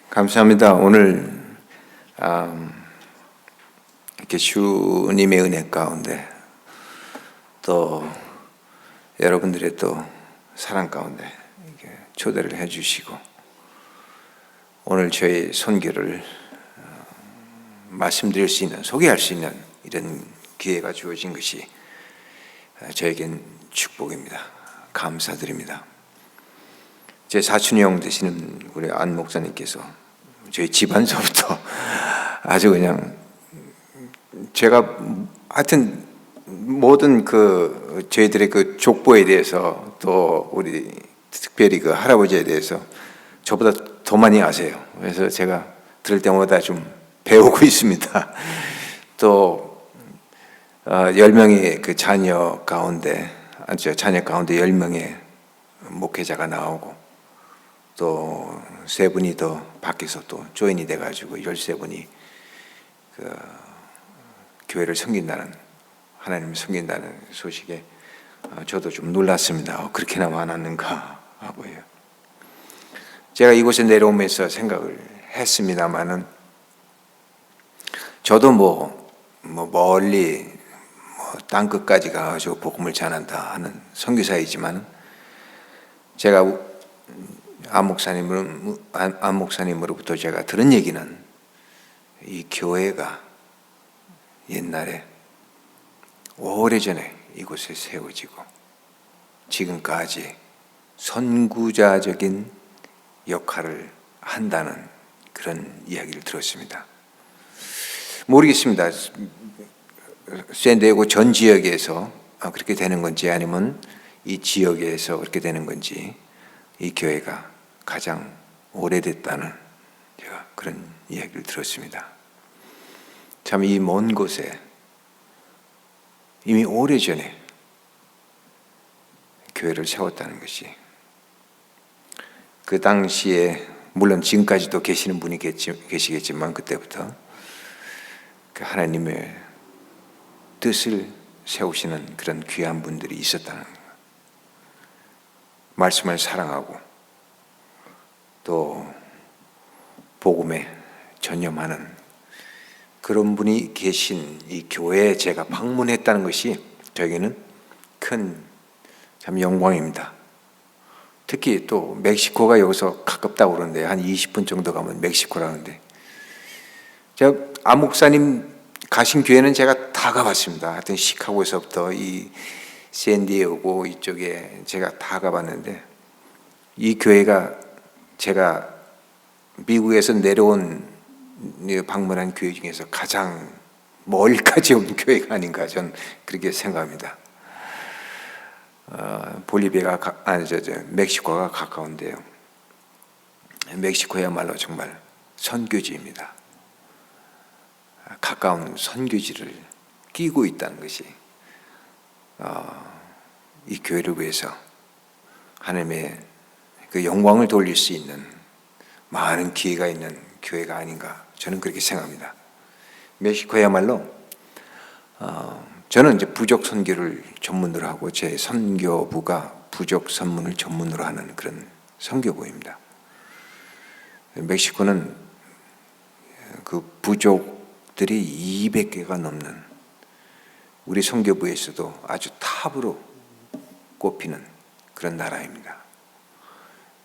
감사합니다. 오늘 이렇게 주님의 은혜 가운데 또 여러분들의 또 사랑 가운데 이렇게 초대를 해주시고 오늘 저희 선교를 말씀드릴 수 있는, 소개할 수 있는 이런 기회가 주어진 것이 저에겐 축복입니다. 감사드립니다. 제 사촌 형 되시는 우리 안 목사님께서 저희 집안서부터 아주 그냥 제가 하여튼 모든 저희들의 그 족보에 대해서 또 우리 특별히 그 할아버지에 대해서 저보다 더 많이 아세요. 그래서 제가 들을 때마다 좀 배우고 있습니다. 또 10명의 그 자녀 가운데 10명의 목회자가 나오고 또 3분이 더 밖에서 또 조인이 돼가지고 13분이 그 교회를 섬긴다는, 하나님을 섬긴다는 소식에 저도 좀 놀랐습니다. 그렇게나 많았는가 하고요. 제가 이곳에 내려오면서 생각을 했습니다만은 저도 멀리 땅끝까지 가가지고 복음을 전한다 하는 선교사이지만 제가 안 목사님으로부터 제가 들은 얘기는 이 교회가 옛날에 오래전에 이곳에 세워지고 지금까지 선구자적인 역할을 한다는 그런 이야기를 들었습니다. 모르겠습니다. 샌디에고 전 지역에서 그렇게 되는 건지 아니면 이 지역에서 그렇게 되는 건지 이 교회가 가장 오래됐다는 제가 그런 이야기를 들었습니다. 참 이 먼 곳에 이미 오래전에 교회를 세웠다는 것이 그 당시에 물론 지금까지도 계시는 분이 계시겠지만 그때부터 그 하나님의 뜻을 세우시는 그런 귀한 분들이 있었다는 것. 말씀을 사랑하고 또 복음에 전념하는 그런 분이 계신 이 교회에 제가 방문했다는 것이 저에게는 큰 참 영광입니다. 특히 또 멕시코가 여기서 가깝다고 그러는데 한 20분 정도 가면 멕시코라는데 제가 안 목사님 가신 교회는 제가 다 가봤습니다. 하여튼 시카고에서부터 이 샌디에고 이쪽에 제가 다 가봤는데 이 교회가 제가 미국에서 내려온 방문한 교회 중에서 가장 멀리까지 온 교회가 아닌가 저는 그렇게 생각합니다. 멕시코가 가까운데요. 멕시코야말로 정말 선교지입니다. 가까운 선교지를 끼고 있다는 것이 이 교회를 위해서 하나님의 그 영광을 돌릴 수 있는 많은 기회가 있는 교회가 아닌가 저는 그렇게 생각합니다. 멕시코야말로 저는 이제 부족 선교를 전문으로 하고 제 선교부가 부족 선문을 전문으로 하는 그런 선교부입니다. 멕시코는 그 부족들이 200개가 넘는 우리 선교부에서도 아주 탑으로 꼽히는 그런 나라입니다.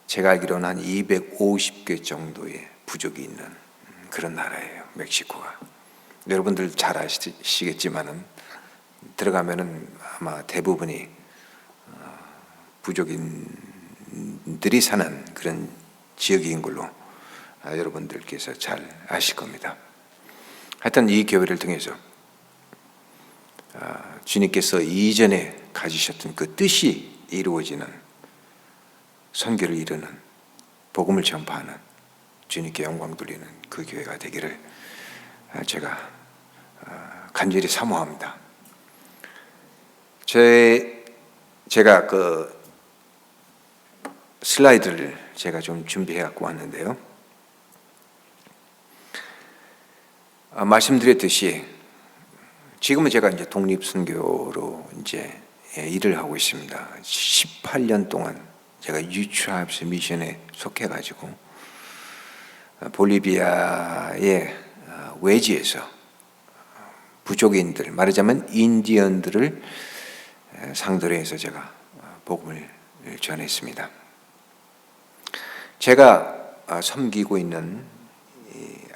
제가 알기로는 한 250개 정도의 부족이 있는 그런 나라예요. 멕시코가. 여러분들 잘 아시겠지만은 들어가면은 아마 대부분이 부족인들이 사는 그런 지역인 걸로 여러분들께서 잘 아실 겁니다. 하여튼 이 교회를 통해서 주님께서 이전에 가지셨던 그 뜻이 이루어지는 선교를 이루는 복음을 전파하는 주님께 영광 돌리는 그 교회가 되기를 제가 간절히 사모합니다. 제가 그 슬라이드를 제가 좀 준비해 갖고 왔는데요. 말씀드렸듯이 지금은 제가 이제 독립선교로 이제 일을 하고 있습니다. 18년 동안 제가 유트라이브스 미션에 속해가지고 볼리비아의 외지에서 부족인들, 말하자면 인디언들을 상대로 해서 제가 복음을 전했습니다. 제가 섬기고 있는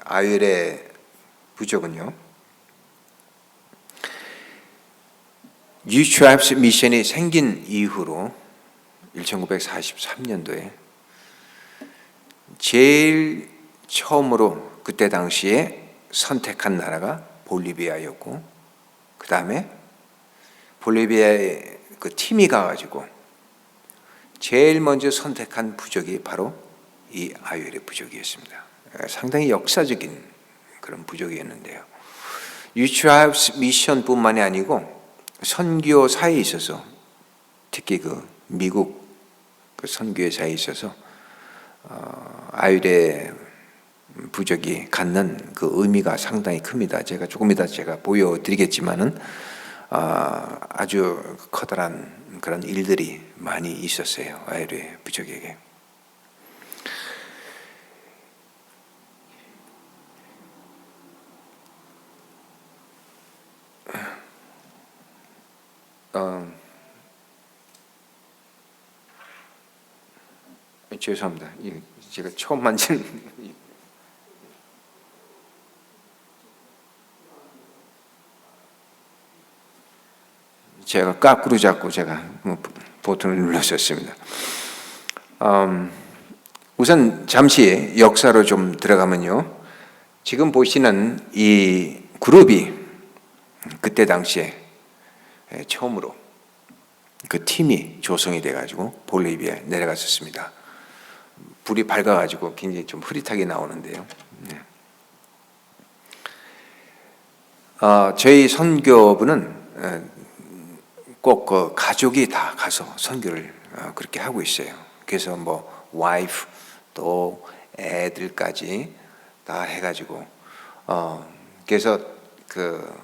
아유레 부족은요, 뉴트라이브스 미션이 생긴 이후로 1943년도에 제일 처음으로 그때 당시에 선택한 나라가 볼리비아였고, 그 다음에 볼리비아의 그 팀이 가가지고 제일 먼저 선택한 부족이 바로 이 아유레 부족이었습니다. 상당히 역사적인 그런 부족이었는데요. 뉴트라이브스 미션뿐만이 아니고 선교사에 있어서, 특히 그 미국 그 선교사에 있어서 아유레 부족이 갖는 그 의미가 상당히 큽니다. 제가 조금 이따 제가 보여드리겠지만은 아주 커다란 그런 일들이 많이 있었어요. 아유레 부족에게. 죄송합니다. 제가 처음 만진 제가 까꾸로 잡고 제가 버튼을 눌렀었습니다. 우선 잠시 역사로 좀 들어가면요, 지금 보시는 이 그룹이 그때 당시에 처음으로 그 팀이 조성이 돼가지고 볼리비아에 내려갔었습니다. 불이 밝아가지고 굉장히 좀 흐릿하게 나오는데요. 네. 저희 선교부는 꼭 그 가족이 다 가서 선교를 그렇게 하고 있어요. 그래서 뭐 와이프 또 애들까지 다 해가지고 그래서 그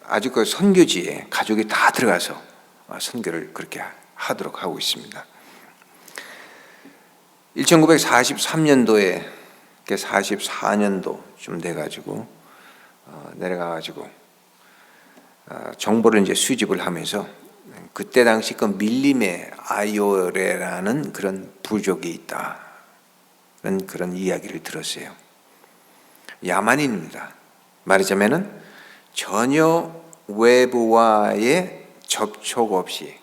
아주 그 선교지에 가족이 다 들어가서 선교를 그렇게 하도록 하고 있습니다. 1943년도에 44년도쯤 돼가지고 내려가가지고 정보를 이제 수집을 하면서 그때 당시 그 밀림의 아유레라는 그런 부족이 있다는 그런 이야기를 들었어요. 야만인입니다. 말하자면은 전혀 외부와의 접촉 없이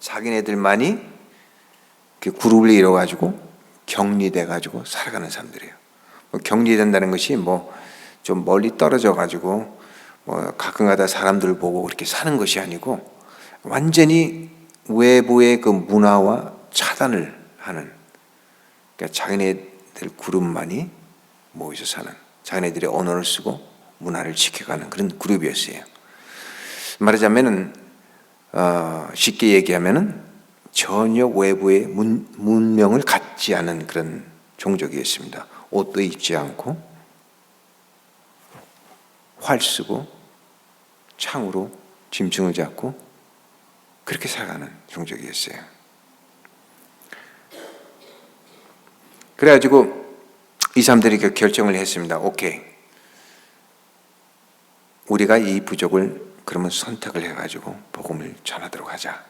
자기네들만이 그 그룹을 이뤄가지고 격리돼가지고 살아가는 사람들이에요. 격리된다는 것이 뭐 좀 멀리 떨어져가지고 뭐 가끔가다 사람들 보고 그렇게 사는 것이 아니고 완전히 외부의 그 문화와 차단을 하는, 그러니까 자기네들 그룹만이 모여서 사는, 자기네들의 언어를 쓰고 문화를 지켜가는 그런 그룹이었어요. 말하자면은 쉽게 얘기하면은 전혀 외부의 문명을 갖지 않은 그런 종족이었습니다. 옷도 입지 않고 활 쓰고 창으로 짐승을 잡고 그렇게 살아가는 종족이었어요. 그래가지고 이 사람들이 그 결정을 했습니다. 오케이, 우리가 이 부족을 그러면 선택을 해가지고 복음을 전하도록 하자.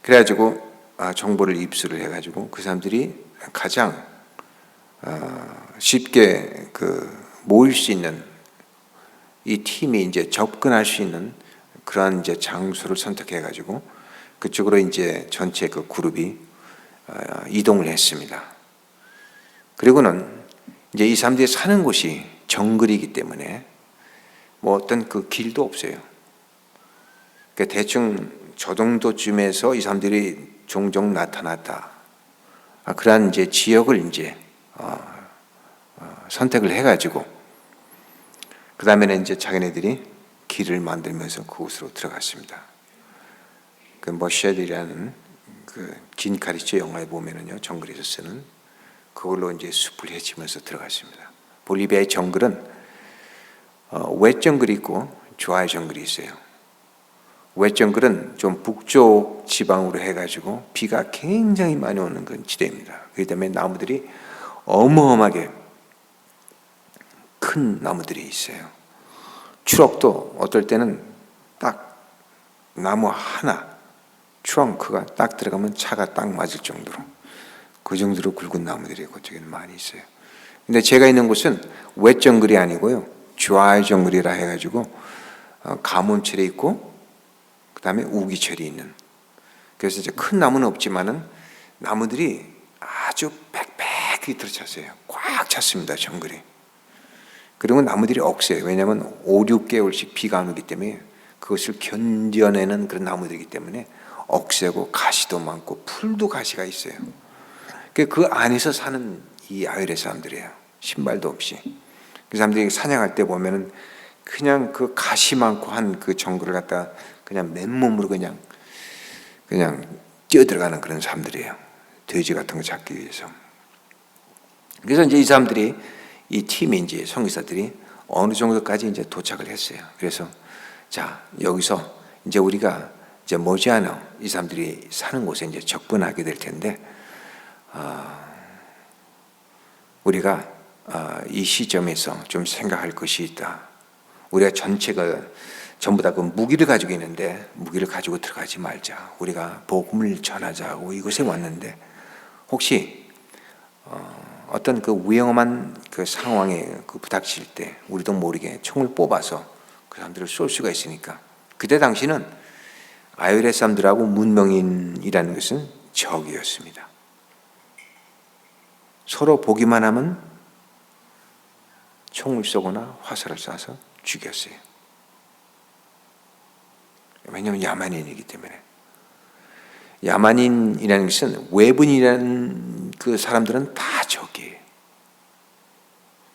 그래가지고 정보를 입수를 해가지고 그 사람들이 가장 쉽게 그 모일 수 있는, 이 팀이 이제 접근할 수 있는 그런 이제 장소를 선택해가지고 그쪽으로 이제 전체 그 그룹이 이동을 했습니다. 그리고는 이제 이 사람들이 사는 곳이 정글이기 때문에 뭐 어떤 그 길도 없어요. 그러니까 대충 저 정도쯤에서 이 사람들이 종종 나타났다. 그러한 이제 지역을 이제 선택을 해가지고 그 다음에는 이제 자기네들이 길을 만들면서 그곳으로 들어갔습니다. 그 머쉐드라는 그 진 카리치 영화에 보면은요, 정글에서 쓰는 그걸로 이제 숲을 헤치면서 들어갔습니다. 볼리비아의 정글은 웻 정글이 있고 드라이 정글이 있어요. 웻 정글은 좀 북쪽 지방으로 해가지고 비가 굉장히 많이 오는 그런 지대입니다. 그렇기 때문에 나무들이 어마어마하게 큰 나무들이 있어요. 추럭도 어떨 때는 딱 나무 하나, 트렁크가 딱 들어가면 차가 딱 맞을 정도로, 그 정도로 굵은 나무들이 그쪽에는 많이 있어요. 근데 제가 있는 곳은 웻 정글이 아니고요, 드라이 정글이라 해가지고 가뭄철이 있고 그 다음에 우기철이 있는, 그래서 이제 큰 나무는 없지만은 나무들이 아주 빽빽히 들어찼어요. 꽉 찼습니다, 정글이. 그리고 나무들이 억세요. 왜냐하면 5, 6개월씩 비가 안 오기 때문에 그것을 견뎌내는 그런 나무들이기 때문에 억세고 가시도 많고 풀도 가시가 있어요. 그 안에서 사는 이 아유레 사람들이에요. 신발도 없이. 그 사람들이 사냥할 때 보면은 그냥 그 가시 많고 한 그 정글을 갖다가 그냥 맨몸으로 그냥 뛰어들어가는 그런 사람들이에요. 돼지 같은 거 잡기 위해서. 그래서 이제 이 사람들이, 이 팀이 이제 선교사들이 어느 정도까지 이제 도착을 했어요. 그래서 자, 여기서 이제 우리가 이제 머지않아 이 사람들이 사는 곳에 이제 접근하게 될 텐데, 우리가 이 시점에서 좀 생각할 것이 있다. 우리가 전체가 전부 다 그 무기를 가지고 있는데 무기를 가지고 들어가지 말자. 우리가 복음을 전하자고 이곳에 왔는데, 혹시 어떤 그 위험한 그 상황에 그 부닥칠 때 우리도 모르게 총을 뽑아서 그 사람들을 쏠 수가 있으니까, 그때 당시는 아유레 사람들하고 문명인이라는 것은 적이었습니다. 서로 보기만 하면 총을 쏘거나 화살을 쏴서 죽였어요. 왜냐하면 야만인이기 때문에. 야만인이라는 것은 외분이라는 그 사람들은 다 적이에요.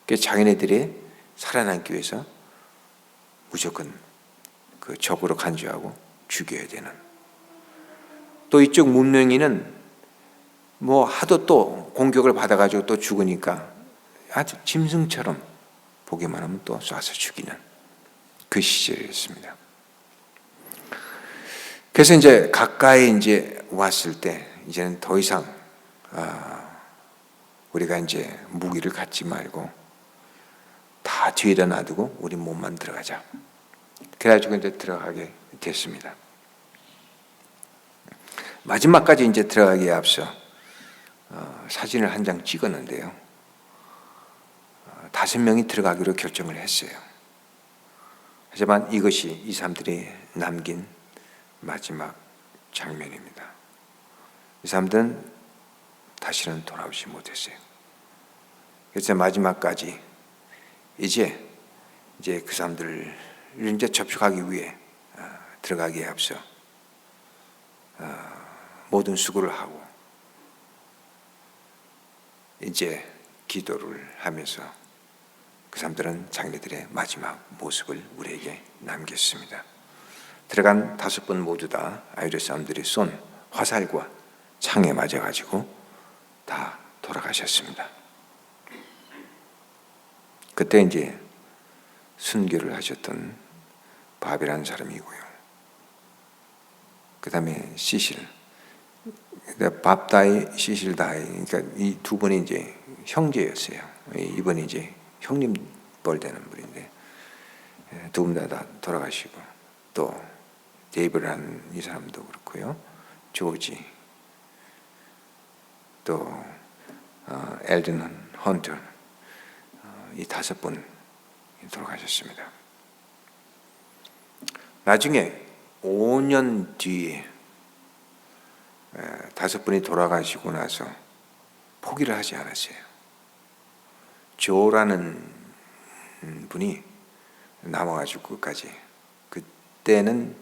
그래서 자기네들이 살아남기 위해서 무조건 그 적으로 간주하고 죽여야 되는. 또 이쪽 문명인은 뭐 하도 또 공격을 받아가지고 또 죽으니까 아주 짐승처럼 보기만 하면 또 쏴서 죽이는 그 시절이었습니다. 그래서 이제 가까이 이제 왔을 때 이제는 더 이상 우리가 이제 무기를 갖지 말고 다 뒤에다 놔두고 우리 몸만 들어가자. 그래가지고 이제 들어가게 됐습니다. 마지막까지 이제 들어가기에 앞서 사진을 한 장 찍었는데요. 5명이 들어가기로 결정을 했어요. 하지만 이것이 이 사람들이 남긴 마지막 장면입니다. 이 사람들은 다시는 돌아오지 못했어요. 그래서 마지막까지 이제 그 사람들을 이제 접촉하기 위해 들어가기에 앞서 모든 수고를 하고 이제 기도를 하면서 그 사람들은 자기네들의 마지막 모습을 우리에게 남겼습니다. 들어간 5분 모두 다 아유레 사람들이 쏜 화살과 창에 맞아가지고 다 돌아가셨습니다. 그때 이제 순교를 하셨던 바비라는 사람이고요. 그 다음에 시실, 밥다이, 시실다이, 그러니까 이 두 분이 이제 형제였어요. 이분이 이제 형님 뻘 되는 분인데 두 분 다 돌아가시고, 또 데이브라는 이 사람도 그렇고요, 조지, 또 엘든 헌터, 이 5분 돌아가셨습니다. 나중에 5년 뒤에 5분이 돌아가시고 나서 포기를 하지 않았어요. 조라는 분이 남아가지고 끝까지, 그때는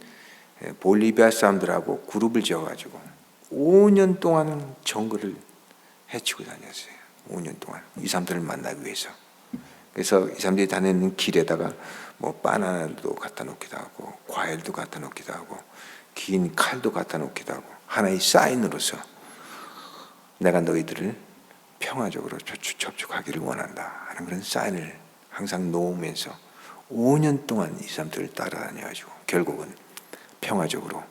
볼리비아 사람들하고 그룹을 지어가지고 5년 동안은 정글을 헤치고 다녔어요. 5년 동안 이 사람들을 만나기 위해서. 그래서 이 사람들이 다니는 길에다가 뭐 바나나도 갖다 놓기도 하고 과일도 갖다 놓기도 하고 긴 칼도 갖다 놓기도 하고, 하나의 사인으로서 내가 너희들을 평화적으로 접촉하기를 원한다 하는 그런 사인을 항상 놓으면서 5년 동안 이 사람들을 따라다녀가지고 결국은 평화적으로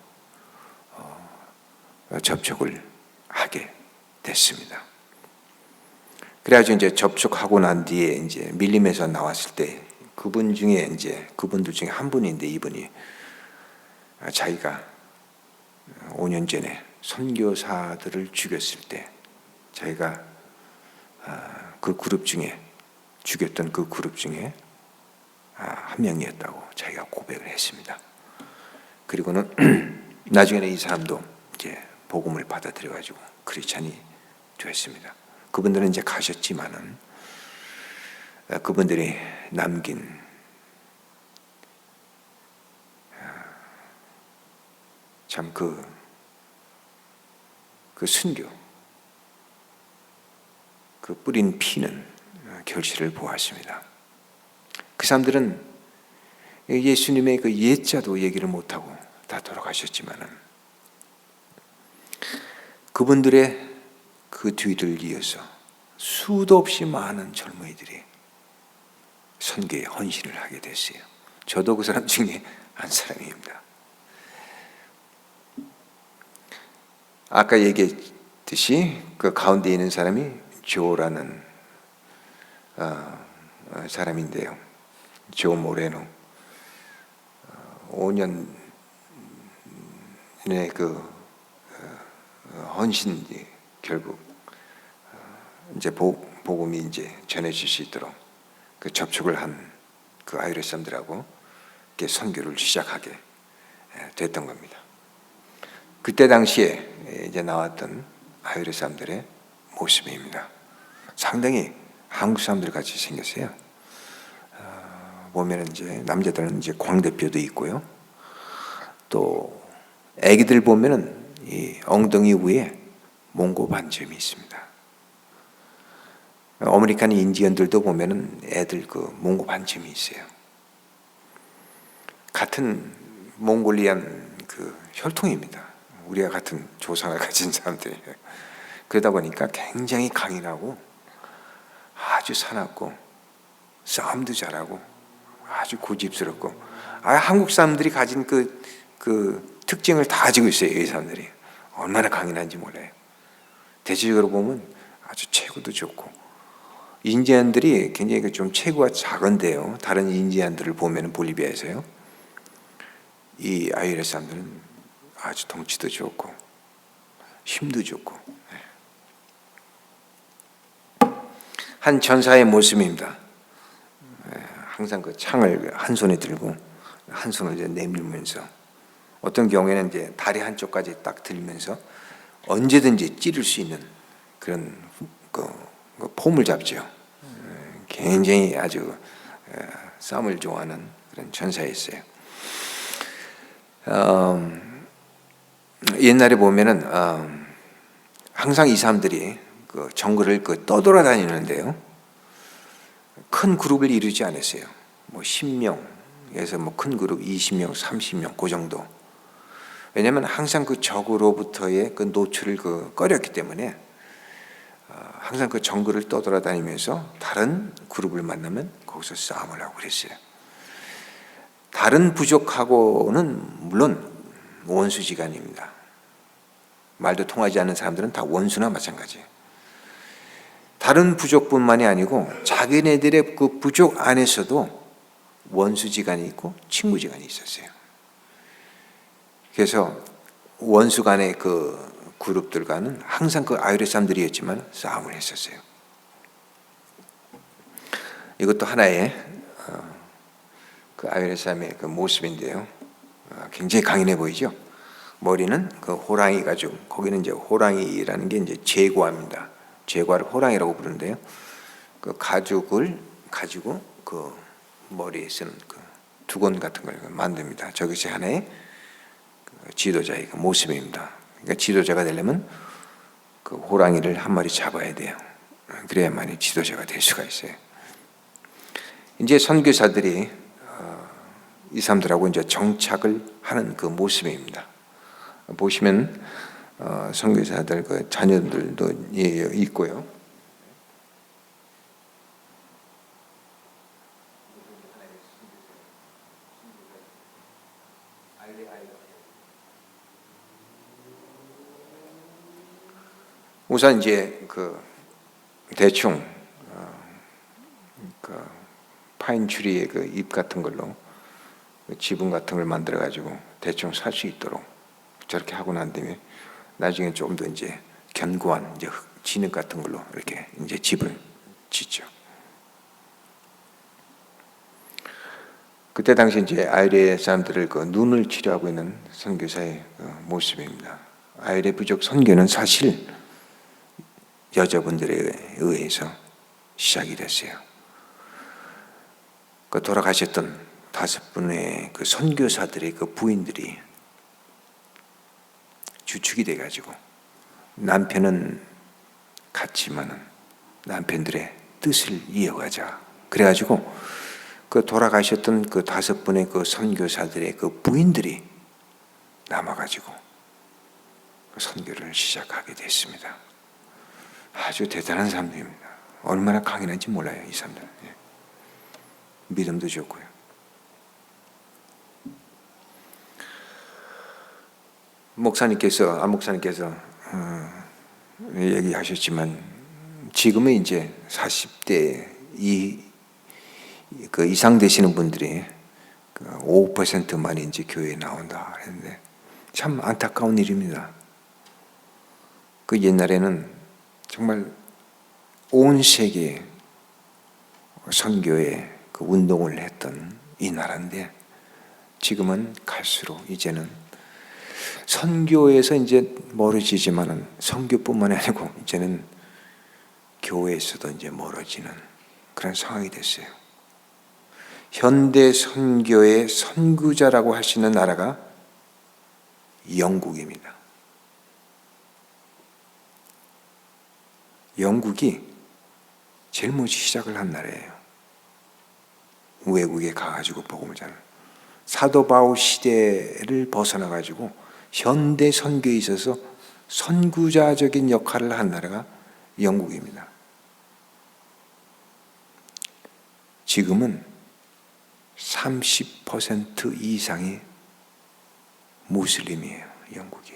접촉을 하게 됐습니다. 그래가지고 이제 접촉하고 난 뒤에 이제 밀림에서 나왔을 때 그분 중에 이제 그분들 중에 한 분인데 이분이 자기가 5년 전에 선교사들을 죽였을 때 자기가 그 그룹 중에 죽였던 그 그룹 중에 한 명이었다고 자기가 고백을 했습니다. 그리고는 나중에는 이 사람도 이제 복음을 받아들여 가지고 크리스찬이 되었습니다. 그분들은 이제 가셨지만은 그분들이 남긴 참 그 순교, 그 뿌린 피는 결실을 보았습니다. 그 사람들은 예수님의 그 옛자도 얘기를 못하고 다 돌아가셨지만은 그분들의 그 뒤를 이어서 수도 없이 많은 젊은이들이 선교에 헌신을 하게 됐어요. 저도 그 사람 중에 한 사람입니다. 아까 얘기했듯이 그 가운데 있는 사람이 조라는 사람인데요. 조 모레노 5년의 그 헌신이 결국 이제 복음이 이제 전해질 수 있도록 그 접촉을 한 그 아유레 사람들하고 선교를 시작하게 됐던 겁니다. 그때 당시에 이제 나왔던 아유레 사람들의 모습입니다. 상당히 한국 사람들 같이 생겼어요. 보면 이제 남자들은 이제 광대뼈도 있고요. 또 아기들 보면은 이 엉덩이 위에 몽고 반점이 있습니다. 아메리칸 인디언들도 보면은 애들 그 몽고 반점이 있어요. 같은 몽골리안 그 혈통입니다. 우리가 같은 조상을 가진 사람들이에요. 그러다 보니까 굉장히 강인하고 아주 사납고 싸움도 잘하고 아주 고집스럽고 한국 사람들이 가진 그 특징을 다 가지고 있어요. 이 사람들이 얼마나 강인한지 몰라요. 대체적으로 보면 아주 체구도 좋고 인디안들이 굉장히 좀 체구가 작은데요. 다른 인디안들을 보면 볼리비아에서요. 이 아이레 사람들은 아주 덩치도 좋고 힘도 좋고 한 전사의 모습입니다. 항상 그 창을 한 손에 들고 한 손을 이제 내밀면서 어떤 경우에는 이제 다리 한쪽까지 딱 들면서 언제든지 찌를 수 있는 그런 그 폼을 잡죠. 굉장히 아주 싸움을 좋아하는 그런 전사였어요. 옛날에 보면은 항상 이 사람들이 그 정글을 떠돌아다니는데요. 큰 그룹을 이루지 않았어요. 뭐 10명에서 뭐 큰 그룹 20명, 30명 그 정도. 왜냐하면 항상 그 적으로부터의 그 노출을 꺼렸기 때문에 항상 그 정글을 떠돌아다니면서 다른 그룹을 만나면 거기서 싸움을 하고 그랬어요. 다른 부족하고는 물론 원수지간입니다. 말도 통하지 않는 사람들은 다 원수나 마찬가지예요. 다른 부족뿐만이 아니고 자기네들의 그 부족 안에서도 원수지간이 있고 친구지간이 있었어요. 그래서 원수 간의 그 그룹들과는 항상 그 아유레 사람들이었지만 싸움을 했었어요. 이것도 하나의 그 아유레 사람의 그 모습인데요. 굉장히 강인해 보이죠. 머리는 그 호랑이 가죽, 거기는 이제 호랑이라는 게 이제 제과입니다. 제과를 호랑이라고 부르는데요. 그 가죽을 가지고 그 머리에 쓰는 그 두건 같은 걸 만듭니다. 저것이 하나의 지도자의 그 모습입니다. 그러니까 지도자가 되려면 그 호랑이를 한 마리 잡아야 돼요. 그래야만이 지도자가 될 수가 있어요. 이제 선교사들이 이 사람들하고 이제 정착을 하는 그 모습입니다. 보시면 선교사들 그 자녀들도 있고요. 우선 이제 그 대충 그 파인 추리의 그 잎 같은 걸로 그 지붕 같은 걸 만들어 가지고 대충 살 수 있도록 저렇게 하고 난 다음에 나중에 좀 더 이제 견고한 이제 진흙 같은 걸로 이렇게 이제 집을 짓죠. 그때 당시 이제 아이레 사람들을 그 눈을 치료하고 있는 선교사의 그 모습입니다. 아이레 부족 선교는 사실 여자분들에 의해서 시작이 됐어요. 그 돌아가셨던 5분의 그 선교사들의 그 부인들이 주축이 돼가지고 남편은 갔지만은 남편들의 뜻을 이어가자. 그래가지고 그 돌아가셨던 그 5분의 그 선교사들의 그 부인들이 남아가지고 그 선교를 시작하게 됐습니다. 아주 대단한 사람들입니다. 얼마나 강인한지 몰라요, 이 사람들. 예. 믿음도 좋고요. 안 목사님께서 얘기하셨지만 지금은 이제 40대 그 이상 되시는 분들이 그 5%만 이제 교회에 나온다 했는데 참 안타까운 일입니다. 그 옛날에는 정말 온 세계 선교에 그 운동을 했던 이 나라인데 지금은 갈수록 이제는 선교에서 이제 멀어지지만은 선교뿐만 아니고 이제는 교회에서도 이제 멀어지는 그런 상황이 됐어요. 현대 선교의 선구자라고 할 수 있는 나라가 영국입니다. 영국이 제일 먼저 시작을 한 나라예요. 외국에 가가지고 복음을 전하는 사도 바울 시대를 벗어나가지고 현대 선교에 있어서 선구자적인 역할을 한 나라가 영국입니다. 지금은 30% 이상이 무슬림이에요, 영국이.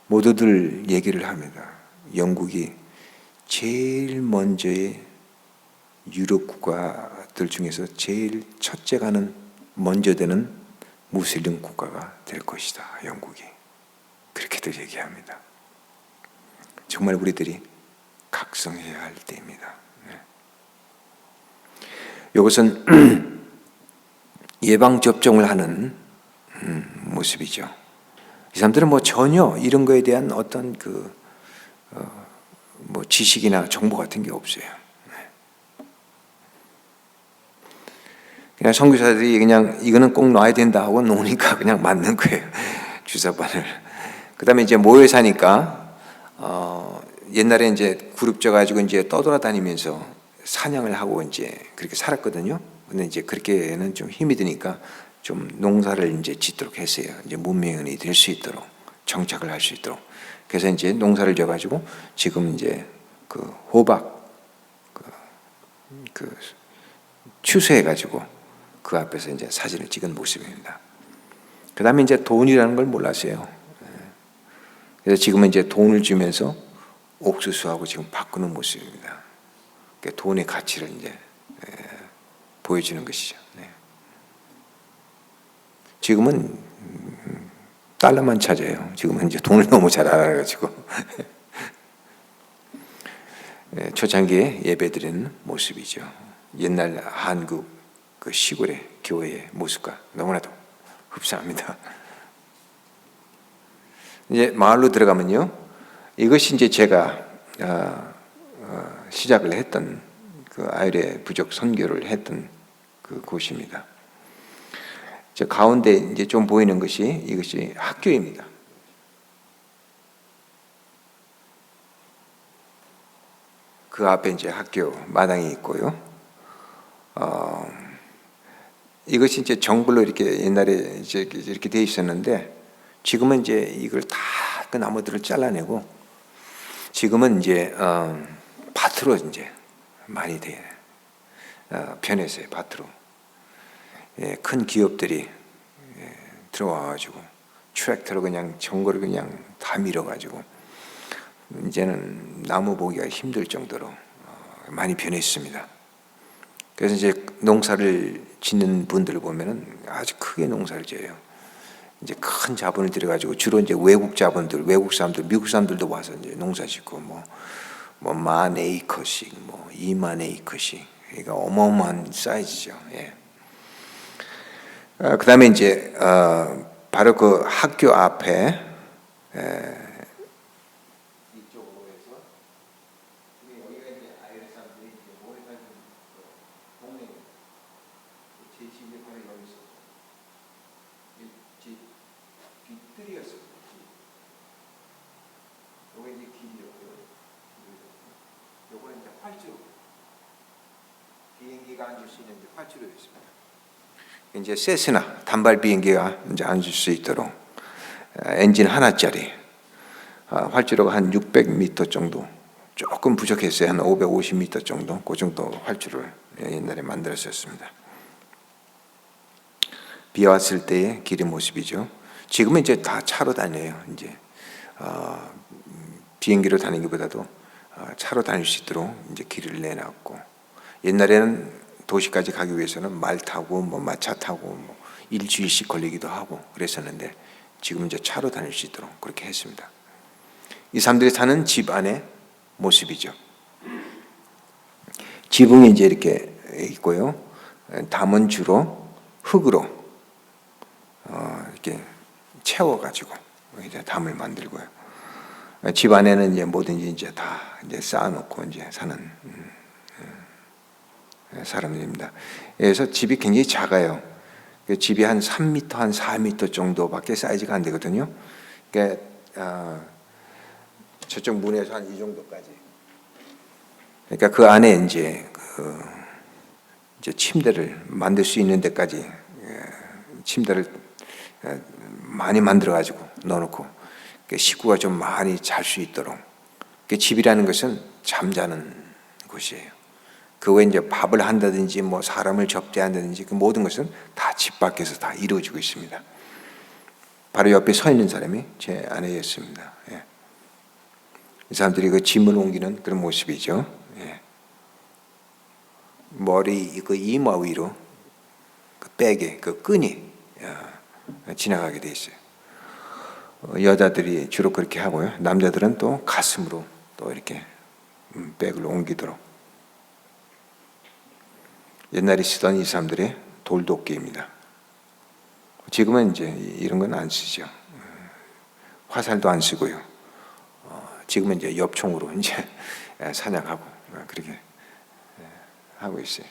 모두들 얘기를 합니다. 영국이 제일 먼저의 유럽 국가들 중에서 제일 첫째 가는 먼저 되는 무슬림 국가가 될 것이다, 영국이. 그렇게들 얘기합니다. 정말 우리들이 각성해야 할 때입니다. 이것은 예방접종을 하는 모습이죠. 이 사람들은 뭐 전혀 이런 거에 대한 어떤 뭐 지식이나 정보 같은 게 없어요. 그냥 선교사들이 그냥 이거는 꼭 놔야 된다 하고 놓으니까 그냥 맞는 거예요. 주사바늘. 그다음에 이제 모여 사니까 옛날에 이제 그룹 져 가지고 이제 떠돌아다니면서 사냥을 하고 이제 그렇게 살았거든요. 근데 이제 그렇게는 좀 힘이 드니까 좀 농사를 이제 짓도록 했어요. 이제 문명인이 될 수 있도록 정착을 할 수 있도록. 그래서 이제 농사를 져 가지고 지금 이제 그 호박 추수해 가지고 그 앞에서 이제 사진을 찍은 모습입니다. 그다음에 이제 돈이라는 걸 몰랐어요. 그래서 지금은 이제 돈을 주면서 옥수수하고 지금 바꾸는 모습입니다. 그러니까 돈의 가치를 이제 보여주는 것이죠. 지금은 달러만 찾아요. 지금은 이제 돈을 너무 잘 알아가지고 초창기에 예배드리는 모습이죠. 옛날 한국 그 시골의 교회의 모습과 너무나도 흡사합니다. 이제 마을로 들어가면요, 이것이 이제 제가 시작을 했던 그 아이레 부족 선교를 했던 그 곳입니다. 저 가운데 이제 좀 보이는 것이 이것이 학교입니다. 그 앞에 이제 학교 마당이 있고요. 이것이 이제 정글로 이렇게 옛날에 이제 이렇게 돼 있었는데 지금은 이제 이걸 다 그 나무들을 잘라내고 지금은 이제 밭으로 이제 많이 변했어요. 밭으로. 큰 기업들이 들어와가지고 트랙터로 그냥 정글을 그냥 다 밀어가지고 이제는 나무 보기가 힘들 정도로 많이 변했습니다. 그래서 이제 농사를 짓는 분들을 보면은 아주 크게 농사를 지어요. 이제 큰 자본을 들여가지고 주로 이제 외국 자본들, 외국 사람들, 미국 사람들도 와서 이제 농사 짓고 뭐 10,000에이커씩, 20,000에이커씩, 그러니까 어마어마한 사이즈죠. 예. 그다음에 이제 바로 그 학교 앞에 이쪽으로 해서 여기가 이제 아이를 사람들이 이제 모여가지고 동네 제 집에 바로 여기서 집 뒷뜰이었어요. 요거 이제 길이었고요. 요거 이제 활주로, 비행기가 앉을 수 있는 활주로였습니다. 이제 세스나 단발 비행기가 이제 앉을 수 있도록 엔진 하나짜리 활주로가 한 600m 정도, 조금 부족했어요. 한 550m 정도, 그 정도 활주로를 옛날에 만들었었습니다. 비 왔을 때의 길의 모습이죠. 지금은 이제 다 차로 다녀요. 이제 비행기로 다니기보다도 차로 다닐 수 있도록 이제 길을 내놨고, 옛날에는 도시까지 가기 위해서는 말 타고 마차 타고 일주일씩 걸리기도 하고 그랬었는데, 지금 이제 차로 다닐 수 있도록 그렇게 했습니다. 이 사람들이 사는 집 안의 모습이죠. 지붕이 이제 이렇게 있고요. 담은 주로 흙으로 이렇게 채워가지고 이제 담을 만들고요. 집 안에는 이제 뭐든지 이제 다 이제 쌓아놓고 이제 사는 사람들입니다. 그래서 집이 굉장히 작아요. 집이 한 3m, 한 4m 정도밖에 사이즈가 안 되거든요. 그러니까 저쪽 문에서 한 이 정도까지. 그러니까 그 안에 이제 침대를 만들 수 있는 데까지 침대를 많이 만들어 가지고 넣어놓고 식구가 좀 많이 잘 수 있도록. 집이라는 것은 잠자는 곳이에요. 그 외에 이제 밥을 한다든지 사람을 접대한다든지 그 모든 것은 다 집 밖에서 다 이루어지고 있습니다. 바로 옆에 서 있는 사람이 제 아내였습니다. 예. 이 사람들이 그 짐을 옮기는 그런 모습이죠. 예. 머리 그 이마 위로 그 백에 그 끈이 지나가게 돼 있어요. 여자들이 주로 그렇게 하고요. 남자들은 또 가슴으로 또 이렇게 백을 옮기도록. 옛날에 쓰던 이 사람들의 돌도끼입니다. 지금은 이제 이런 건 안 쓰죠. 화살도 안 쓰고요. 지금은 이제 엽총으로 이제 사냥하고 그렇게 하고 있어요.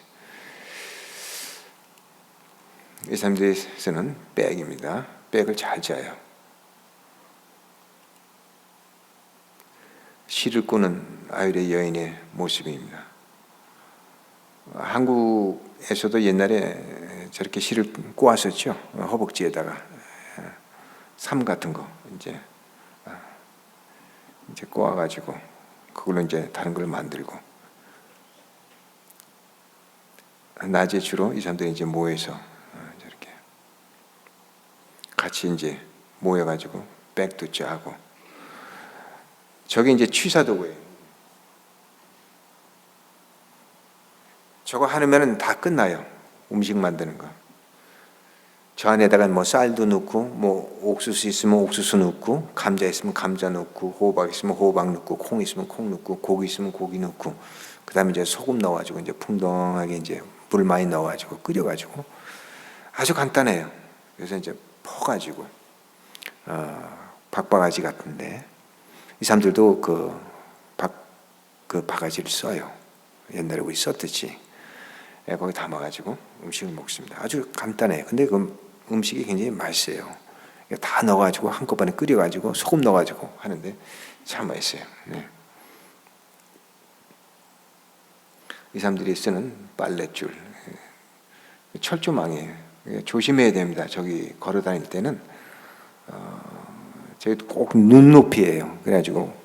이 사람들이 쓰는 백입니다. 백을 잘 짜요. 실을 꾸는 아유의 여인의 모습입니다. 한국에서도 옛날에 저렇게 실을 꼬았었죠. 허벅지에다가 삼 같은 거 이제 꼬아가지고 그걸로 이제 다른 걸 만들고, 낮에 주로 이 사람들이 이제 모여서 저렇게 같이 이제 모여가지고 백도 짜고. 저게 이제 취사도구예요. 저거 하면은 다 끝나요. 음식 만드는 거. 저 안에다가 쌀도 넣고, 옥수수 있으면 옥수수 넣고, 감자 있으면 감자 넣고, 호박 있으면 호박 넣고, 콩 있으면 콩 넣고, 고기 있으면 고기 넣고, 그다음에 이제 소금 넣어가지고 이제 풍덩하게 이제 물 많이 넣어가지고 끓여가지고 아주 간단해요. 그래서 이제 퍼가지고 박바가지 같은데, 이 사람들도 그 바가지를 써요. 옛날에 우리 썼듯이. 거기 담아가지고 음식을 먹습니다. 아주 간단해요. 근데 그 음식이 굉장히 맛있어요. 다 넣어가지고 한꺼번에 끓여가지고 소금 넣어가지고 하는데 참 맛있어요. 네. 이 사람들이 쓰는 빨랫줄, 철조망이에요. 조심해야 됩니다. 저기 걸어 다닐 때는 저기 꼭 눈높이에요. 그래가지고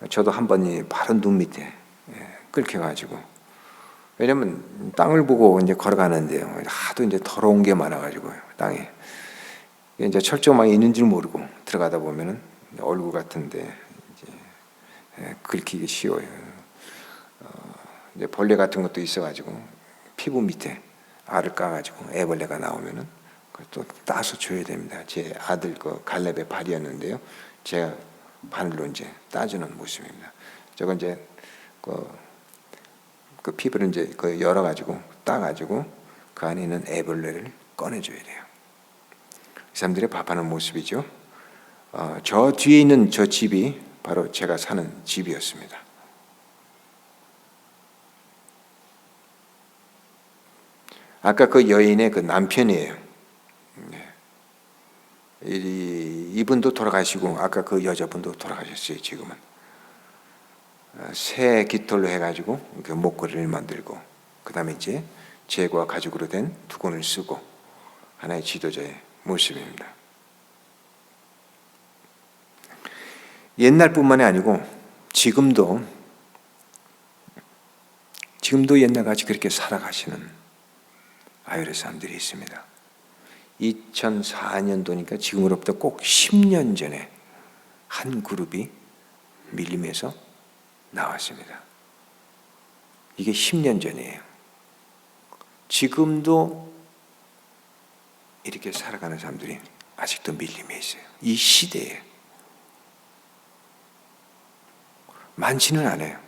저도 한 번이 바로 눈 밑에 끓여가지고, 왜냐면 땅을 보고 이제 걸어가는데요. 하도 이제 더러운 게 많아가지고 땅에 이제 철조망이 있는 줄 모르고 들어가다 보면은 얼굴 같은데 이제 긁히기 쉬워요. 이제 벌레 같은 것도 있어가지고 피부 밑에 알을 까가지고 애벌레가 나오면은 또 따서 줘야 됩니다. 제 아들 그 갈렙의 발이었는데요. 제가 바늘로 이제 따주는 모습입니다. 저건 이제 그 피부를 이제 그 열어가지고 따가지고 그 안에 있는 애벌레를 꺼내줘야 돼요. 이 사람들의 밥하는 모습이죠. 저 뒤에 있는 저 집이 바로 제가 사는 집이었습니다. 아까 그 여인의 그 남편이에요. 이분도 돌아가시고 아까 그 여자분도 돌아가셨어요. 지금은 새 깃털로 해가지고 그 목걸이를 만들고 그 다음에 이제 재과 가죽으로 된 두건을 쓰고 하나의 지도자의 모습입니다. 옛날뿐만이 아니고 지금도 옛날같이 그렇게 살아가시는 아유레 사람들이 있습니다. 2004년도니까 지금으로부터 꼭 10년 전에 한 그룹이 밀림에서 나왔습니다. 이게 10년 전이에요. 지금도 이렇게 살아가는 사람들이 아직도 밀림에 있어요. 이 시대에 많지는 않아요.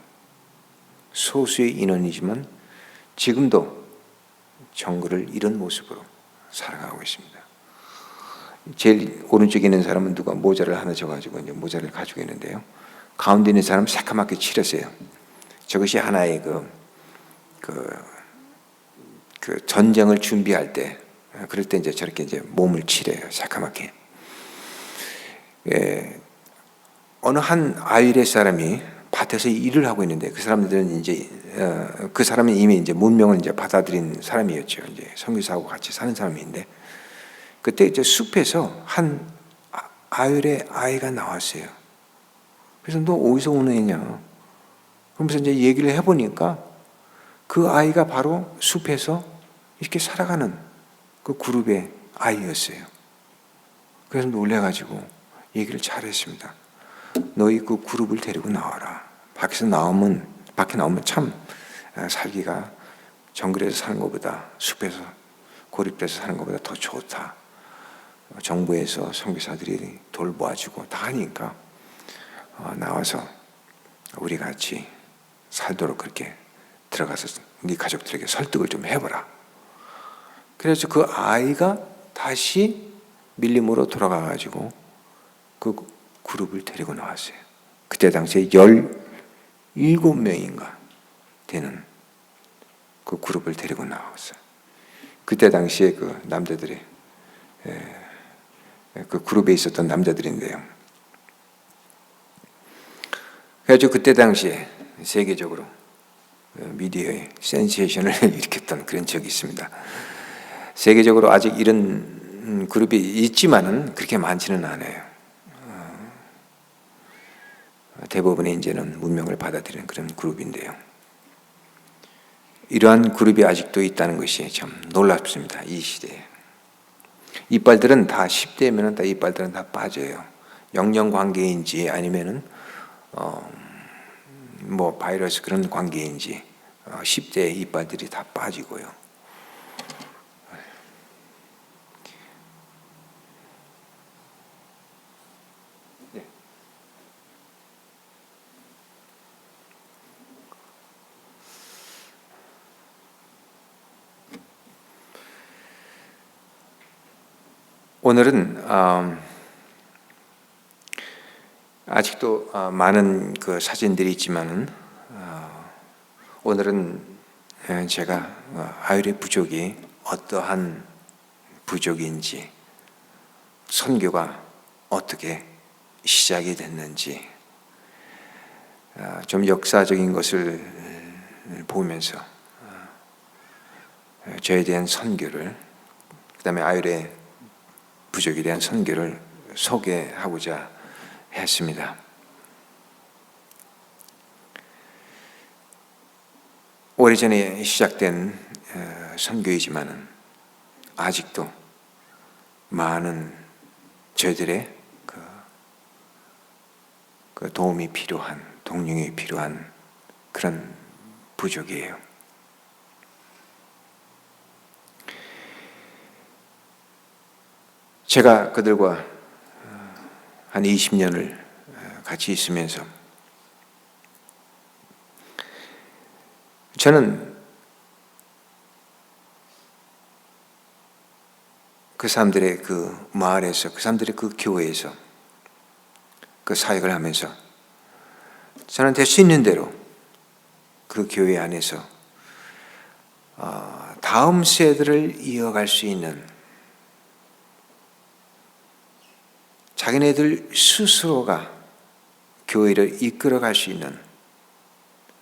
소수의 인원이지만 지금도 정글을 이런 모습으로 살아가고 있습니다. 제일 오른쪽에 있는 사람은 누가 모자를 하나 져가지고 이제 모자를 가지고 있는데요. 가운데 있는 사람은 새까맣게 칠했어요. 저것이 하나의 그 전쟁을 준비할 때, 그럴 때 이제 저렇게 이제 몸을 칠해요. 새까맣게. 어느 한 아이레 사람이 밭에서 일을 하고 있는데 그 사람들은 이제 그 사람은 이미 이제 문명을 이제 받아들인 사람이었죠. 이제 선교사하고 같이 사는 사람인데 그때 이제 숲에서 한 아이레 아이가 나왔어요. 그래서 너 어디서 오는 애냐? 그러면서 이제 얘기를 해보니까 그 아이가 바로 숲에서 이렇게 살아가는 그 그룹의 아이였어요. 그래서 놀래가지고 얘기를 잘했습니다. 너희 그 그룹을 데리고 나와라. 밖에 나오면 참 살기가 정글에서 사는 것보다 숲에서 고립돼서 사는 것보다 더 좋다. 정부에서 선교사들이 돌보아주고 다 하니까 나와서 우리 같이 살도록 그렇게 들어가서 네 가족들에게 설득을 좀 해보라. 그래서 그 아이가 다시 밀림으로 돌아가가지고 그 그룹을 데리고 나왔어요. 그때 당시에 17명인가 되는 그 그룹을 데리고 나왔어요. 그때 당시에 그 남자들이 그 그룹에 있었던 남자들인데요. 그래서 그때 당시에 세계적으로 미디어의 센세이션을 일으켰던 그런 적이 있습니다. 세계적으로 아직 이런 그룹이 있지만은 그렇게 많지는 않아요. 대부분의 이제는 문명을 받아들이는 그런 그룹인데요. 이러한 그룹이 아직도 있다는 것이 참 놀랍습니다. 이 시대에. 이빨들은 다 10대면 다 이빨들은 다 빠져요. 영양 관계인지 아니면은 뭐 바이러스 그런 관계인지 10대 이빨들이 다 빠지고요. 네. 오늘은 아직도 많은 그 사진들이 있지만은 오늘은 제가 아유레 부족이 어떠한 부족인지, 선교가 어떻게 시작이 됐는지 좀 역사적인 것을 보면서 저에 대한 선교를, 그 다음에 아유레 부족에 대한 선교를 소개하고자 했습니다. 오래전에 시작된 선교이지만은 아직도 많은 저희들의 그 도움이 필요한 동력이 필요한 그런 부족이에요. 제가 그들과 한 20년을 같이 있으면서 저는 그 사람들의 그 마을에서, 그 사람들의 그 교회에서 그 사역을 하면서 저는 될 수 있는 대로 그 교회 안에서 다음 세대를 이어갈 수 있는 자기네들 스스로가 교회를 이끌어갈 수 있는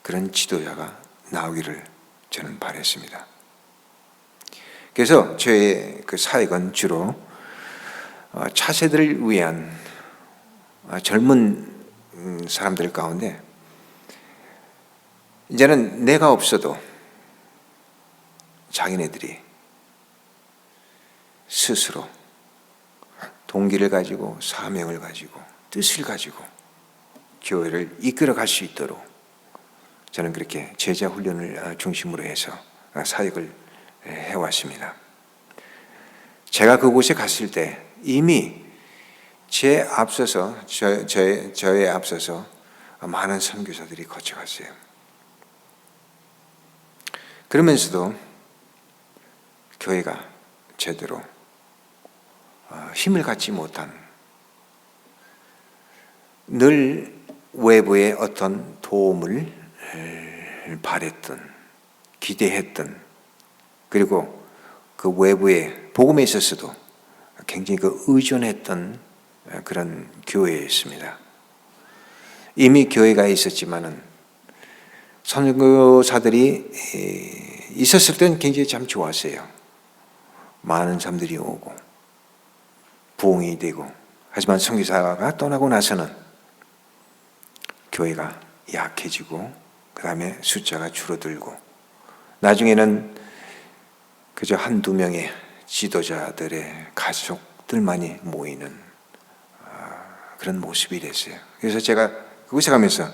그런 지도자가 나오기를 저는 바랬습니다. 그래서 저의 그 사역은 주로 차세대를 위한 젊은 사람들 가운데 이제는 내가 없어도 자기네들이 스스로 동기를 가지고 사명을 가지고 뜻을 가지고 교회를 이끌어갈 수 있도록 저는 그렇게 제자 훈련을 중심으로 해서 사역을 해왔습니다. 제가 그곳에 갔을 때 이미 저에 앞서서 많은 선교사들이 거쳐갔어요. 그러면서도 교회가 제대로 힘을 갖지 못한, 늘 외부의 어떤 도움을 바랬던, 기대했던, 그리고 그 외부의 복음에 있어서도 굉장히 그 의존했던 그런 교회였습니다. 이미 교회가 있었지만은 선교사들이 있었을 때는 굉장히 참 좋았어요. 많은 사람들이 오고 부흥이 되고. 하지만 선교사가 떠나고 나서는 교회가 약해지고 그 다음에 숫자가 줄어들고 나중에는 그저 한두 명의 지도자들의 가족들만이 모이는 그런 모습이 됐어요. 그래서 제가 그곳에 가면서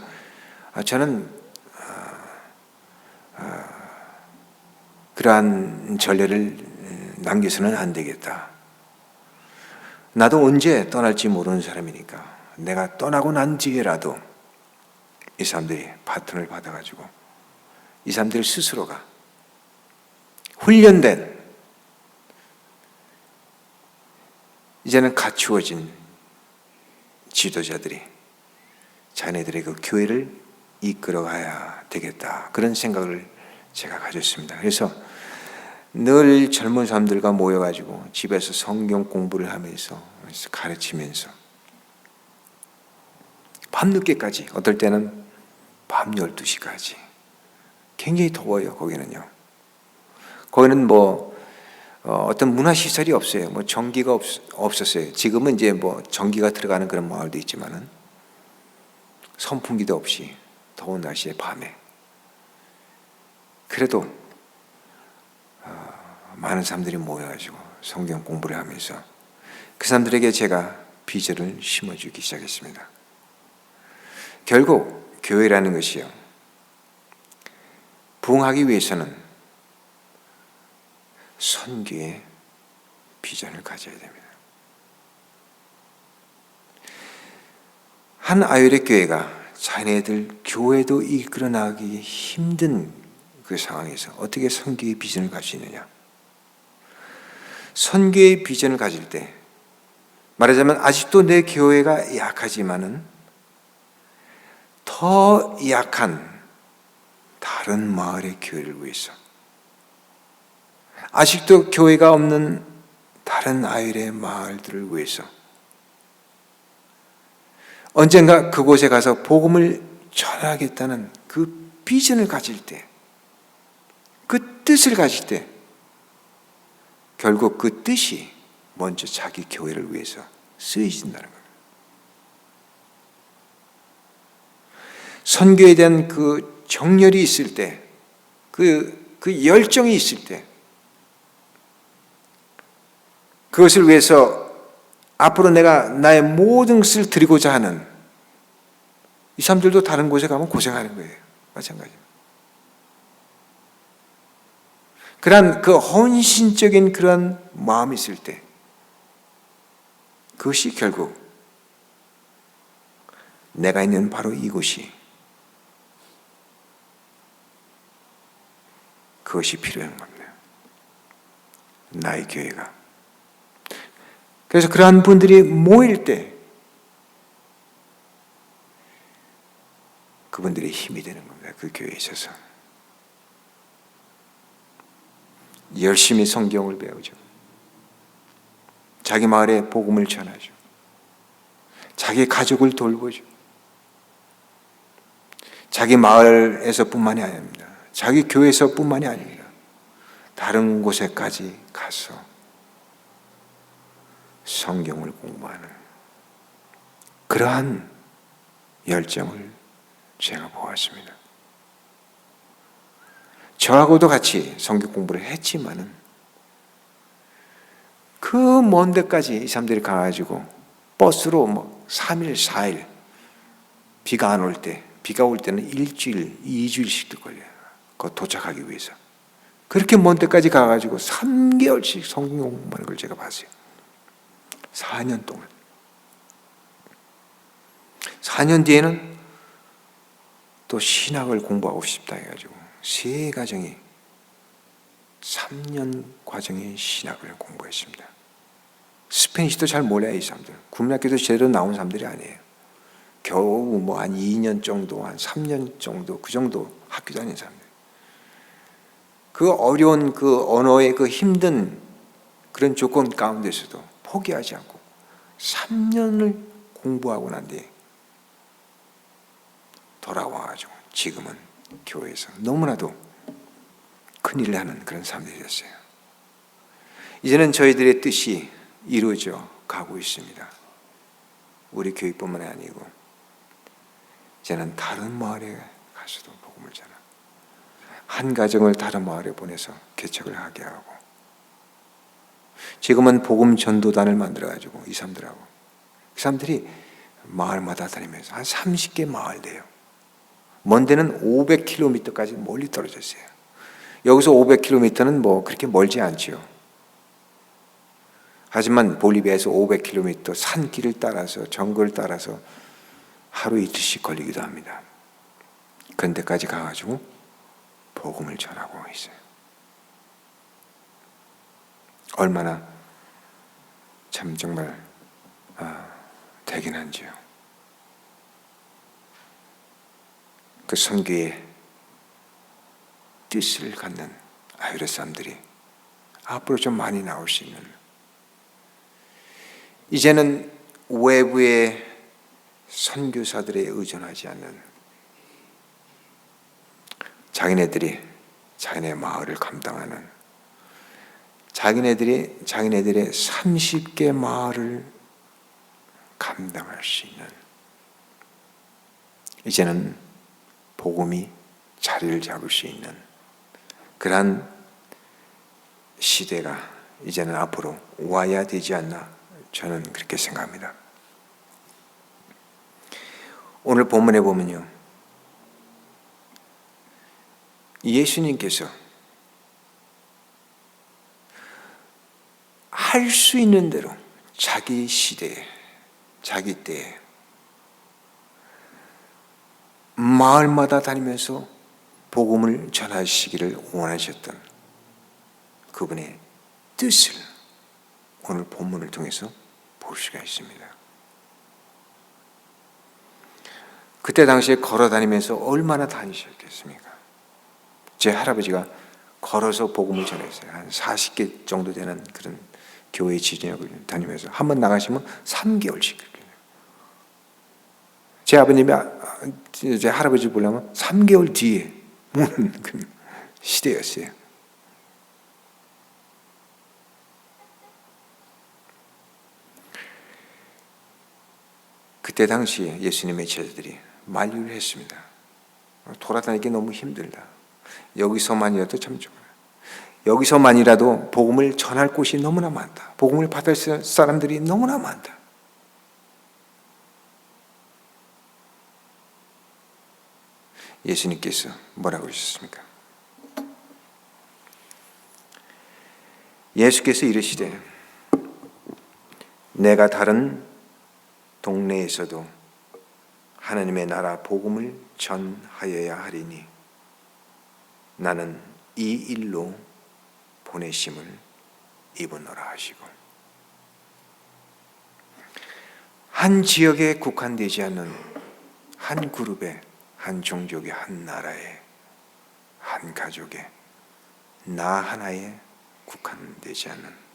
저는 그러한 전례를 남겨서는 안 되겠다. 나도 언제 떠날지 모르는 사람이니까 내가 떠나고 난 뒤에라도 이 사람들이 바톤을 받아가지고 이 사람들 스스로가 훈련된, 이제는 갖추어진 지도자들이 자네들의 그 교회를 이끌어가야 되겠다. 그런 생각을 제가 가졌습니다. 그래서 늘 젊은 사람들과 모여가지고 집에서 성경 공부를 하면서 가르치면서 밤늦게까지, 어떨 때는 밤 12시까지. 굉장히 더워요, 거기는요. 거기는 어떤 문화시설이 없어요. 전기가 없었어요. 지금은 이제 전기가 들어가는 그런 마을도 있지만은 선풍기도 없이 더운 날씨에 밤에. 그래도 많은 사람들이 모여가지고 성경 공부를 하면서 그 사람들에게 제가 비전을 심어주기 시작했습니다. 결국 교회라는 것이요, 부흥하기 위해서는 선교의 비전을 가져야 됩니다. 한 아유레 교회가 자네들 교회도 이끌어 나가기 힘든 그 상황에서 어떻게 선교의 비전을 가질 수 있느냐? 선교의 비전을 가질 때, 말하자면 아직도 내 교회가 약하지만은 더 약한 다른 마을의 교회를 위해서, 아직도 교회가 없는 다른 아이의 마을들을 위해서 언젠가 그곳에 가서 복음을 전하겠다는 그 비전을 가질 때, 그 뜻을 가질 때, 결국 그 뜻이 먼저 자기 교회를 위해서 쓰여진다는 겁니다. 선교에 대한 그 정열이 있을 때, 그 열정이 있을 때, 그것을 위해서 앞으로 내가 나의 모든 것을 드리고자 하는 이 사람들도 다른 곳에 가면 고생하는 거예요. 마찬가지로. 그러한 그 헌신적인 그런 마음이 있을 때 그것이 결국 내가 있는 바로 이곳이 그것이 필요한 겁니다. 나의 교회가. 그래서 그러한 분들이 모일 때 그분들의 힘이 되는 겁니다. 그 교회에 있어서. 열심히 성경을 배우죠. 자기 마을에 복음을 전하죠. 자기 가족을 돌보죠. 자기 마을에서뿐만이 아닙니다. 자기 교회에서뿐만이 아닙니다. 다른 곳에까지 가서 성경을 공부하는 그러한 열정을 제가 보았습니다. 저하고도 같이 성경 공부를 했지만은 그 먼 데까지 이 사람들이 가가지고 버스로 뭐 3일, 4일 비가 안 올 때, 비가 올 때는 일주일, 2주일씩도 걸려요. 그 도착하기 위해서. 그렇게 먼 데까지 가가지고 3개월씩 성경 공부하는 걸 제가 봤어요. 4년 동안. 4년 뒤에는 또 신학을 공부하고 싶다 해가지고 세 가정이 3년 과정의 신학을 공부했습니다. 스페니쉬도 잘 몰라요, 이 사람들. 국민학교도 제대로 나온 사람들이 아니에요. 겨우 뭐 한 2년 정도, 한 3년 정도, 그 정도 학교 다니는 사람들. 그 어려운 그 언어의 그 힘든 그런 조건 가운데서도 포기하지 않고 3년을 공부하고 난 뒤에 돌아와가지고 지금은 교회에서 너무나도 큰일을 하는 그런 사람들이 됐어요. 이제는 저희들의 뜻이 이루어져 가고 있습니다. 우리 교회뿐만 아니고 이제는 다른 마을에 가서도 복음을 전하. 한 가정을 다른 마을에 보내서 개척을 하게 하고 지금은 복음 전도단을 만들어가지고 이 사람들하고 그 사람들이 마을마다 다니면서 한 30개 마을 돼요. 먼 데는 500km까지 멀리 떨어져 있어요. 여기서 500km는 뭐 그렇게 멀지 않지요. 하지만 볼리비아에서 500km 산길을 따라서 정글을 따라서 하루 이틀씩 걸리기도 합니다. 그런 데까지 가가지고 복음을 전하고 있어요. 얼마나 참 정말 대견한지요. 그 선교의 뜻을 갖는 아유레 사람들이 앞으로 좀 많이 나올 수 있는, 이제는 외부의 선교사들에 의존하지 않는 자기네들이 자기네 마을을 감당하는, 자기네들이 자기네들의 30개 마을을 감당할 수 있는, 이제는 복음이 자리를 잡을 수 있는 그러한 시대가 이제는 앞으로 와야 되지 않나, 저는 그렇게 생각합니다. 오늘 본문에 보면요, 예수님께서 할 수 있는 대로 자기 시대에, 자기 때에 마을마다 다니면서 복음을 전하시기를 원하셨던 그분의 뜻을 오늘 본문을 통해서 볼 수가 있습니다. 그때 당시에 걸어 다니면서 얼마나 다니셨겠습니까? 제 할아버지가 걸어서 복음을 전했어요. 한 40개 정도 되는 그런 교회 지역을 다니면서 한 번 나가시면 3개월씩. 제 아버님이 제 할아버지 보려면 3개월 뒤에 오는 그 시대였어요. 그때 당시에 예수님의 제자들이 만류를 했습니다. 돌아다니기 너무 힘들다. 여기서만이라도 참 좋아요. 여기서만이라도 복음을 전할 곳이 너무나 많다. 복음을 받을 사람들이 너무나 많다. 예수님께서 뭐라고 하셨습니까? 예수께서 이르시되 내가 다른 동네에서도 하나님의 나라 복음을 전하여야 하리니 나는 이 일로 보내심을 입으노라 하시고, 한 지역에 국한되지 않는 한 그룹의, 한 종족의, 한 나라의, 한 가족의, 나 하나에 국한되지 않는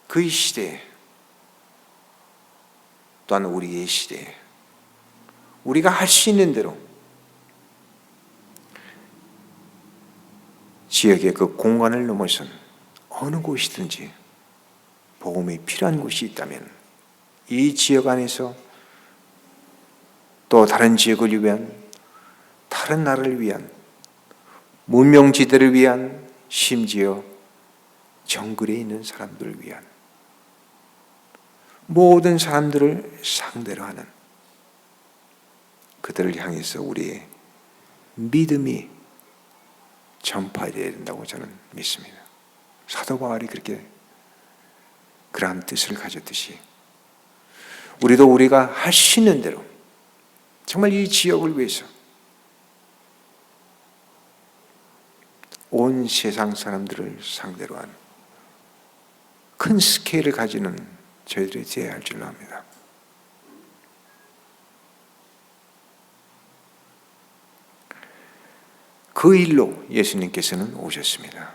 그 시대에, 또한 우리의 시대에 우리가 할 수 있는 대로 지역의 그 공간을 넘어선 어느 곳이든지 복음이 필요한 곳이 있다면 이 지역 안에서 또 다른 지역을 위한, 다른 나라를 위한, 문명지대를 위한, 심지어 정글에 있는 사람들을 위한, 모든 사람들을 상대로 하는, 그들을 향해서 우리의 믿음이 전파되어야 된다고 저는 믿습니다. 사도 바울이 그렇게 그러한 뜻을 가졌듯이 우리도 우리가 할 수 있는 대로 정말 이 지역을 위해서 온 세상 사람들을 상대로 한 큰 스케일을 가지는 저희들이 되어야 할 줄로 압니다. 그 일로 예수님께서는 오셨습니다.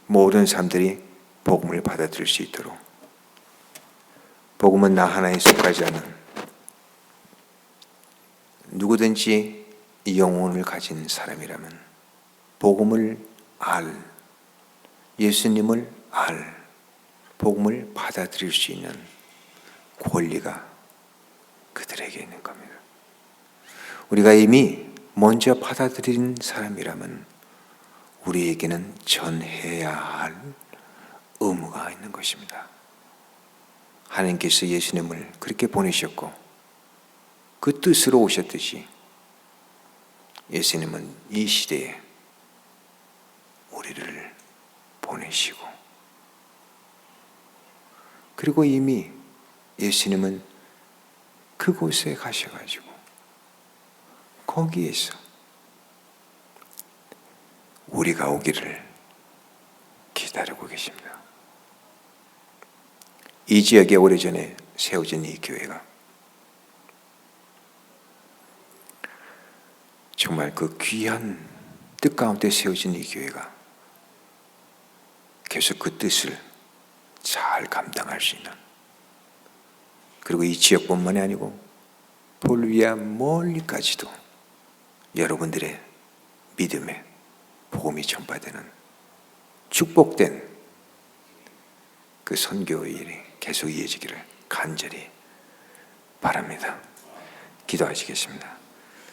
모든 사람들이 복음을 받아들일 수 있도록. 복음은 나 하나에 속하지 않은 누구든지 영혼을 가진 사람이라면 복음을 예수님을 복음을 받아들일 수 있는 권리가 그들에게 있는 겁니다. 우리가 이미 먼저 받아들인 사람이라면 우리에게는 전해야 할 의무가 있는 것입니다. 하나님께서 예수님을 그렇게 보내셨고 그 뜻으로 오셨듯이 예수님은 이 시대에 우리를 보내시고, 그리고 이미 예수님은 그곳에 가셔가지고 거기에서 우리가 오기를 기다리고 계십니다. 이 지역에 오래전에 세워진 이 교회가 정말 그 귀한 뜻 가운데 세워진 이 교회가 계속 그 뜻을 잘 감당할 수 있는, 그리고 이 지역뿐만이 아니고 볼리비아 멀리까지도 여러분들의 믿음에 복음이 전파되는 축복된 그 선교의 일이 계속 이어지기를 간절히 바랍니다. 기도하시겠습니다.